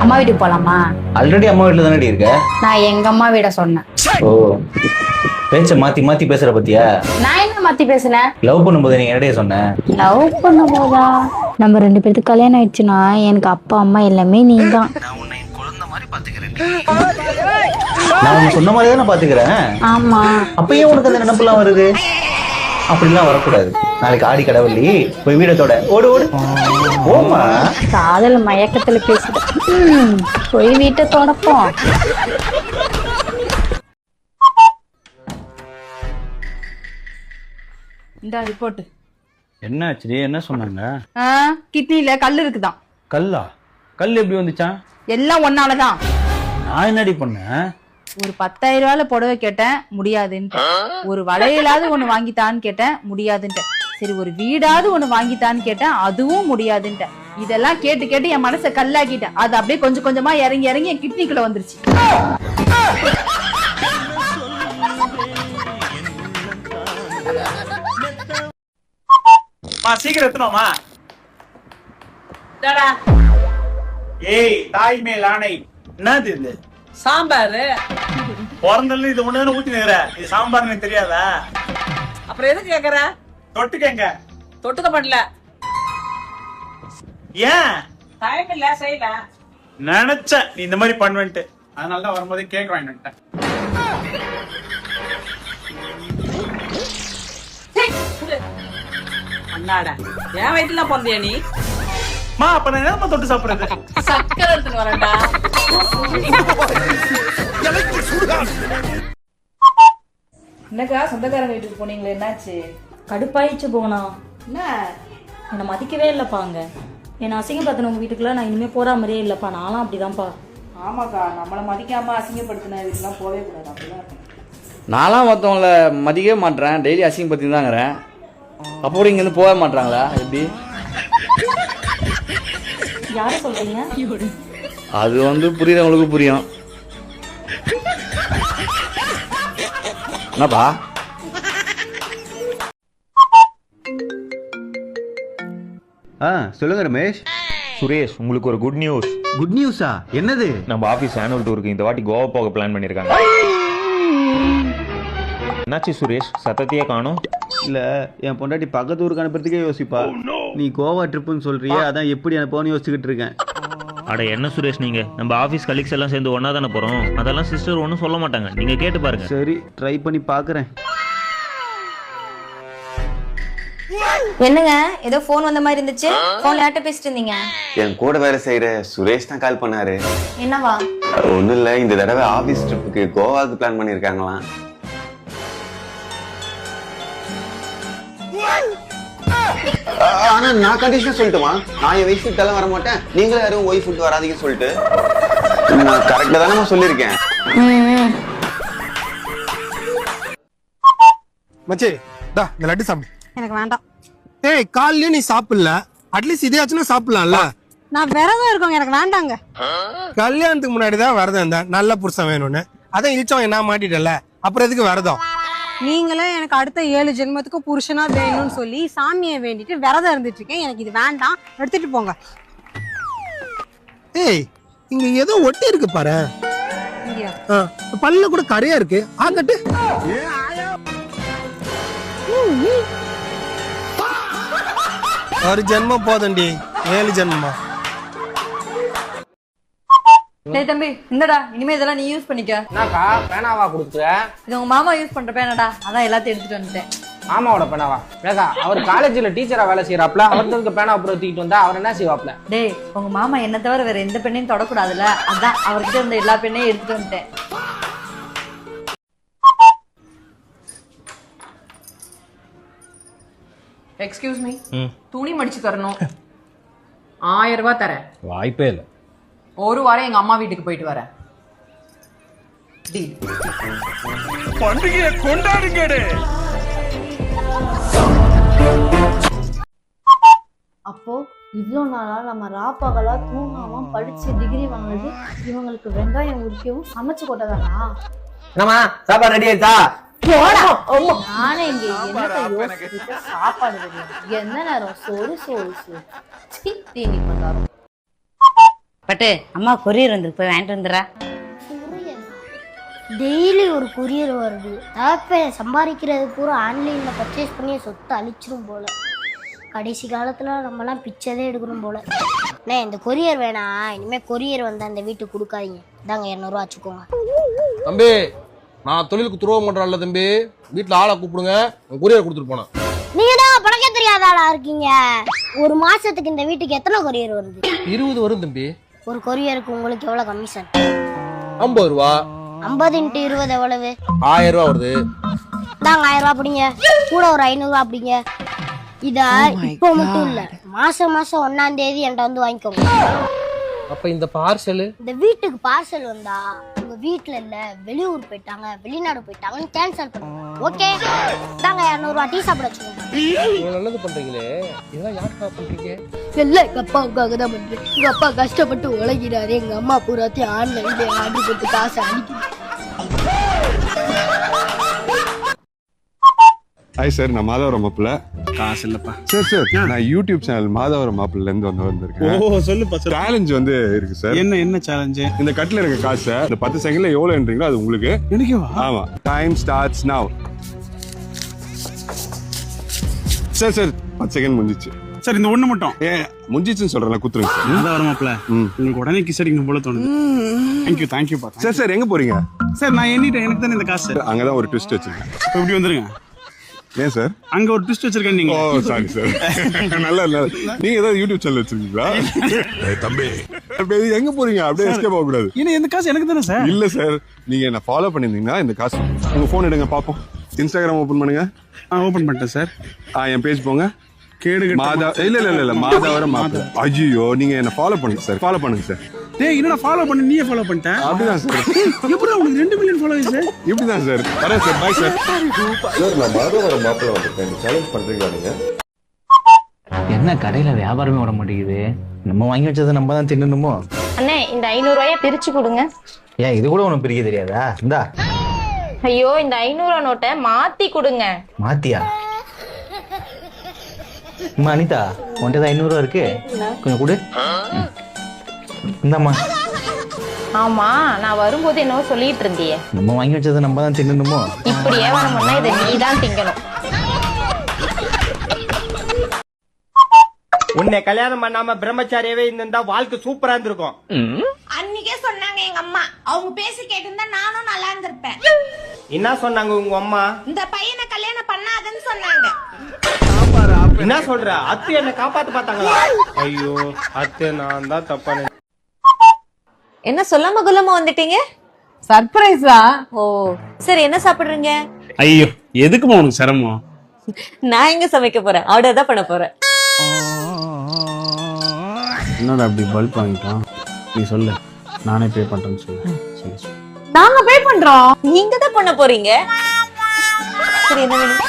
அம்மா வீட்டுக்கு போலாமா? ஆல்ரெடி அம்மா வீட்டுல தானடி இருக்க. நான் எங்க அம்மா வீட சொன்னேன். ஓ, பேச்ச மாத்தி மாத்தி பேசுற பத்தியா? நான் என்ன மாத்தி பேசுனேன்? லவ் பண்ணும்போது நீ என்னடே சொன்ன? லவ் பண்ணும்போதா? நம்ம 2 பேருக்கு கல்யாணம் ஆயிடுச்சுன்னா எனக்கு அப்பா அம்மா எல்லாமே நீ தான். நான் உன்னை என் குழந்தை மாதிரி பாத்துக்கிறேன். நான் உன்னை சொன்ன மாதிரி தானே பாத்துக்கிறேன். ஆமா. அப்ப ஏன் உனக்கு அந்த நினைப்பெல்லாம் வருது? அப்படிலாம் வரக்கூடாது. நாளைக்கு ஆடி கடவுளி போய் வீடத்தோட ஓடு ஓடு. ஓமா காதல் மயக்கத்துல பேசுறேன். போய் வீட்டை தொடப்போம். இந்த ரிப்போர்ட் என்ன ஆச்சு? என்ன சொன்னாங்க? கிட்னில கல் இருக்குதான். கல்லா? கல் எப்படி வந்துச்சான்? எல்லாம் ஒன்னாலதான். நான் என்னடி பண்ணேன்? ஒரு 10,000 ரூபாயில புடவை கேட்டேன், முடியாதுன்ட்டு. ஒரு வளையலாவது ஒண்ணு வாங்கித்தான்னு கேட்டேன், முடியாதுன்ட்டு. சரி ஒரு வீடாவது ஒண்ணு வாங்கித்தான்னு கேட்டேன், அதுவும் முடியாதுன்ட்டு. இதெல்லாம் கேட்டு கேட்டு என் மனசை கல்லாக்கிட்டேன். அது அப்படியே கொஞ்சம் கொஞ்சமா இறங்கி இறங்கி என் கிட்னிக்குள்ள வந்துருச்சு. சீக்கிரம் எத்தனோமா? ஏய், தாய் மேல் ஆணை. என்னது இது? சாம்பார். பிறந்தல இது ஒண்ணு ஊத்தி நிக்கிற. இது சாம்பார் எனக்கு தெரியாதா? அப்புறம் எதுக்கு கேக்குற? தொட்டுக்கங்க. தொட்டுக்க பண்ணல. ஏன்? டைம் இல்ல, செய்யல. நினைச்ச நீ இந்த மாதிரி பண்ணுவேன்ட்டு. அதனாலதான் வரும்போதே கேக் வாங்கிட்டு வந்துட்டேன். அண்ணாடா, என் வயிற்றுல பிறந்தியா நீ? மா, அப்ப நான் என்ன தொட்டு சாப்பிடுறது? சக்கரை எடுத்துன்னு வரேன்டா. என்னக்கா சொந்தக்காரங்க வீட்டுக்கு போனீங்களே, என்னாச்சு? கடுப்பாயிடுச்சு போனா. என்ன? என்னை மதிக்கவே இல்லைப்பாங்க. என்னை அசிங்கப்படுத்தினவங்க வீட்டுக்குலாம் நான் இனிமேல் போகிற மாதிரியே இல்லைப்பா. நானும் அப்படிதான்ப்பா. ஆமாக்கா, நம்மளை மதிக்காம அசிங்கப்படுத்தின வீட்டுலாம் போவே கூடாது. அப்படிதான். நான்லாம் மற்றவங்கள மதிக்கவே மாட்டேன், டெய்லி அசிங்கப்படுத்தி தாங்கிறேன். அப்போ கூட இங்கேருந்து போக மாட்டாங்களா? எப்படி? யாரை சொல்றீங்க? அது வந்து புரியுறவங்களுக்கு புரியும். என்னப்பா? சொல்லுங்க ரமேஷ். சுரேஷ், உங்களுக்கு ஒரு குட் நியூஸ். குட் நியூஸா? என்னது? நம்ம ஆபீஸ் ஆனுவல் டூருக்கு இந்த வாட்டி கோவா போக பிளான் பண்ணிருக்காங்க. என்னாச்சு சுரேஷ், சத்தத்தையே காணோம்? இல்ல, என் பொண்டாட்டி பக்கத்து ஊருக்கு அனுப்புறதுக்கே யோசிப்பா. நீ கோவா ட்ரிப்புன்னு சொல்றியே, அதான் எப்படி அனுப்போன்னு யோசிச்சுக்கிட்டு இருக்கேன். அட என்ன சுரேஷ், நீங்க நம்ம ஆபீஸ் கலீக்ஸ் எல்லாம் சேர்ந்து ஒன்னா தானே போறோம். அதெல்லாம் சிஸ்டர் ஒன்றும் சொல்ல மாட்டாங்க, நீங்க கேட்டு பாருங்க. சரி, ட்ரை பண்ணி பாக்குறேன். என்னங்க, ஏதோ போன் வந்த மாதிரி இருந்துச்சு. போன்ல யார்கிட்ட பேசிட்டு இருந்தீங்க? என் கூட வேலை செய்யற சுரேஷ் தான் கால் பண்ணாரு. என்னவா? ஒண்ணும் இல்ல, இந்த தடவை ஆபீஸ் ட்ரிப்புக்கு கோவாவுக்கு பிளான் பண்ணிருக்காங்களாம். ஆனா நான் கண்டிஷன் சொல்லட்டுமா? நான் என் ஒய்ஃப் விட்டாலும் வர மாட்டேன், நீங்களும் யாரும் ஒய்ஃப் விட்டு வராதீங்கன்னு சொல்லிட்டு. நான் கரெக்டா தானே நான் சொல்லியிருக்கேன். மச்சி, டா இந்த லட்டு சாப்பிடு. எனக்கு வேண்டாம். ஏய், காலையில நீ சாப்பிடல, அட்லீஸ்ட் இதையாச்சும் சாப்பிடலாம்ல. நான் விரதம் இருக்கோம், எனக்கு வேண்டாங்க. கல்யாணத்துக்கு முன்னாடி தான் விரதம் இருந்தேன், நல்ல புருஷன் வேணும்னு. அதான் இழிச்சவன் என்ன மாட்டிட்டல, அப்புறம் எதுக்கு விரதம்? நீங்களே எனக்கு அடுத்த 7 ஜென்மத்துக்கு புருஷனா வேணும்னு சொல்லி சாமியை வேண்டிட்டு விரதம் இருந்துட்டு இருக்கேன். எனக்கு இது வேண்டாம், எடுத்துட்டு போங்க. ஏய், இங்க ஏதோ ஒட்டி இருக்கு பாரு. பல்ல கூட கரையா இருக்கு. ஆகட்டு. ஒரு ஜென்மம் போதண்டி, 7 ஜென்மமா? டேய் தம்பி, இந்தடா, இனிமே இதெல்லாம் நீ யூஸ் பண்ணிக்க. என்னக்கா, பேனாவா கொடுத்துற? இது உங்க மாமா யூஸ் பண்ற பேனடா, அதான் எல்லாத்தையும் எடுத்துட்டு வந்துட்டேன். மாமாவோட பேனாவா? ஏக்கா, அவர் காலேஜ்ல டீச்சரா வேலை செய்யறாப்ல, அவருக்கு பேனா அப்புறம் தூக்கிட்டு வந்தா அவர் என்ன செய்வாப்ல? டேய், உங்க மாமா என்ன தவிர வேற எந்த பெண்ணையும் தொடக்கூடாதுல்ல, அதான் அவர்கிட்ட இருந்த எல்லா பெண்ணையும் எடுத்துட்டு வந்துட்டேன். எக்ஸ்கியூஸ் மீ, துணி மடிச்சு தரணும். 1000 ரூபாய் தரேன். வாய்ப்பே இல்லை. ஒரு வாரம் எங்க அம்மா வீட்டுக்கு போயிட்டு வரேன். பண்டிகையை கொண்டாடுங்க. அப்போ இவ்வளோ நாளா நம்ம ராப்பகலா தூங்காம படிச்சு டிகிரி வாங்கினது இவங்களுக்கு வெங்காயம் உரிக்கவும் சமைச்சு கொட்டதானா? என்னம்மா, சாப்பாடு ரெடி ஆயிடுச்சா? நானே இங்க என்னத்த யோசிச்சுட்டு சாப்பாடு என்ன நேரம் சோறு சோறு சோறு தீனி பண்ணாரும். பட்டு அம்மா கொரியர் வந்து போய் வாங்கிட்டு வந்துடுறா. டெய்லி ஒரு கொரியர் வருது. தகப்பை சம்பாதிக்கிறது பூரா ஆன்லைனில் பர்ச்சேஸ் பண்ணி சொத்தை அழிச்சிரும் போல. கடைசி காலத்தில் நம்மலாம் பிச்சதே எடுக்கணும் போல. அண்ணே இந்த கொரியர் வேணாம், இனிமேல் கொரியர் வந்து அந்த வீட்டுக்கு கொடுக்காதீங்க. இதாங்க 200 ரூபா வச்சுக்கோங்க. தம்பி நான் தொழிலுக்கு துரோகம் பண்றேன்ல தம்பி, வீட்டுல ஆளை கூப்பிடுங்க, கொரியர் கொடுத்துட்டு போனேன். நீங்க தான் பணக்கே தெரியாத ஆளா இருக்கீங்க. ஒரு மாசத்துக்கு இந்த வீட்டுக்கு எத்தனை கொரியர் வருது? 20 வரும் தம்பி. ஒரு கொரியருக்கு உங்களுக்கு எவ்வளவு கமிஷன்? 50 ரூபா. 50 × 20 எவ்வளவு? 1000 ரூபா வருது. தாங்க 1000 ரூபா அப்படிங்க, கூட ஒரு 500 ரூபா அப்படிங்க. இத இப்போ மட்டும் இல்ல, மாசம் 1ஆம் தேதி என்கிட்ட வந்து வாங்கிக்கோங்க. அப்ப இந்த பார்சல் இந்த வீட்டுக்கு பார்சல் வந்தா உங்க வீட்டுல இல்ல வெளியூர் போயிட்டாங்க, வெளிநாடு போயிட்டாங்கன்னு கேன்சல் பண்ணுங்க. ஓகே தாங்க 200 ரூபா டீ சாப்பிட வச்சுக்கோங்க. இவ்வளவு நல்லது பண்றீங்களே, இதெல்லாம் யாருக்கா பண்றீங்க? எல்லாம் எங்க அப்பாவுக்காக தான் பண்றேன். எங்க அப்பா கஷ்டப்பட்டு உழைக்கிறாரு, எங்க அம்மா பூராத்தையும் ஆன்லைன்ல ஆர்டர் போட்டு காசு அனுப்பி. ஹாய் சார், நான் மாதவரம் மாப்பிள்ள. காசு இல்லப்பா. சார் நான் யூடியூப் சேனல் மாதவரம் மாப்பிள்ள இருந்து வந்திருக்கேன். ஓ சொல்லுப்பா. சேலஞ்ச் வந்து இருக்கு சார். என்ன சேலஞ்சு? இந்த கட்டில இருக்க காசை இந்த 10 செகண்ட்ல எவ்வளவு என்றீங்களோ அது உங்களுக்கு. எனக்கு ஆமா, time starts now. Sir 10 second முடிஞ்சிச்சு சார். இந்த ஒண்ணு மட்டும் முடிஞ்சிச்சுன்னு சொல்றேன், குத்துருங்க சார். மாதவரம் மாப்பிள்ள, உங்களுக்கு உடனே கிஸ் அடிக்கணும் போல தோணுது. தேங்க்யூப்பா. சார் எங்க போறீங்க? சார் நான் எண்ணிட்டேன், எனக்கு தானே இந்த காசு. அங்கதான் ஒரு ட்விஸ்ட் வச்சிருக்கேன். இப்படி வந்துருங்க. ஏன் சார்? அங்க ஒரு ட்விஸ்ட் வச்சிருக்கேன் நீங்க. ஓ சாரி சார். நல்லா நீங்க ஏதாவது யூடியூப் சேனல் வச்சிருக்கீங்களா? தம்பி எங்க போறீங்க? அப்படியே எஸ்கேப் ஆக கூடாது. இந்த காசு எனக்கு தானே சார். இல்ல சார், நீங்க என்ன ஃபாலோ பண்ணிருந்தீங்கன்னா இந்த காசு. உங்க போன் எடுங்க பாப்போம். இன்ஸ்டாகிராம் ஓபன் பண்ணுங்க. ஓபன் பண்ணிட்டேன் சார். என் பேஜ் போங்க. கேடு இல்ல மாதவரம் மாப்பிள்ள. ஐயோ நீங்க என்ன ஃபாலோ பண்ணுங்க சார். ஃபாலோ பண்ணுங்க சார். டேய் என்னடா ஃபாலோ பண்ணி நீயே ஃபாலோ பண்ணிட்ட? அப்படிதான் சார். எப்படி உங்களுக்கு 2 மில்லியன் ஃபாலோவர்ஸ்? இப்படிதான் சார். வரேன் சார். Bye sir. சார் நான் மாதவரம் மாப்பிள்ள வந்திருக்கேன். சேலஞ்ச் பண்றீங்களா நீங்க? என்ன கடையில வியாபாரமே விட மாட்டேங்குது? நம்ம வாங்கி வச்சதை நம்ம தான் தின்னணுமோ? அண்ணே இந்த 500 ரூபாயை பிரிச்சு கொடுங்க. ஏன் இது கூட உனக்கு பிரிக்க தெரியாதா? இந்தா. ஐயோ இந்த 500 ரூபா நோட்டை மாத்தி கொடுங்க. மாத்தியா? அம்மா அனிதா, உன்கிட்ட 500 ரூபா இருக்கு, கொஞ்சம் கொடு. இந்தாம்மா. ஆமா நான் வரும்போது என்னவோ சொல்லிட்டு இருந்தியே. நம்ம வாங்கி வச்சதை நம்ம தான் தின்னணுமோ? இப்படி ஏவாரம் பண்ணா இதை நீ தான் திங்கணும். உன்னை கல்யாணம் பண்ணாம பிரம்மச்சாரியாவே இருந்தா வாழ்க்கை சூப்பரா இருந்திருக்கும். அன்னைக்கே சொன்னாங்க எங்க அம்மா, அவங்க பேசி கேட்டிருந்தா நானும் நல்லா இருந்திருப்பேன். என்ன சொன்னாங்க உங்க அம்மா? இந்த பையனை கல்யாணம் பண்ணாதன்னு சொன்னாங்க. என்ன சொல்ற? அத்தை என்ன காப்பாத்து பார்த்தாங்களா? ஐயோ அத்தை நான் தான் தப்பா. என்ன சொல்லாம கொல்லாம வந்துட்டீங்க? சர்ப்ரைஸா? ஓ சரி, என்ன சாப்பிடுறீங்க? ஐயோ எதுக்குமா உனக்கு சிரமம்? நான் எங்க சமைக்க போறேன், ஆர்டர் தான் பண்ண போறேன். என்னடா அப்படி பல்ப் வாங்கிட்டான்? நீ சொல்லு, நானே பே பண்றேன்னு சொல்லு. சரி நாங்க பே பண்றோம். நீங்க தான் பண்ண போறீங்க. சரி என்ன வேணும்?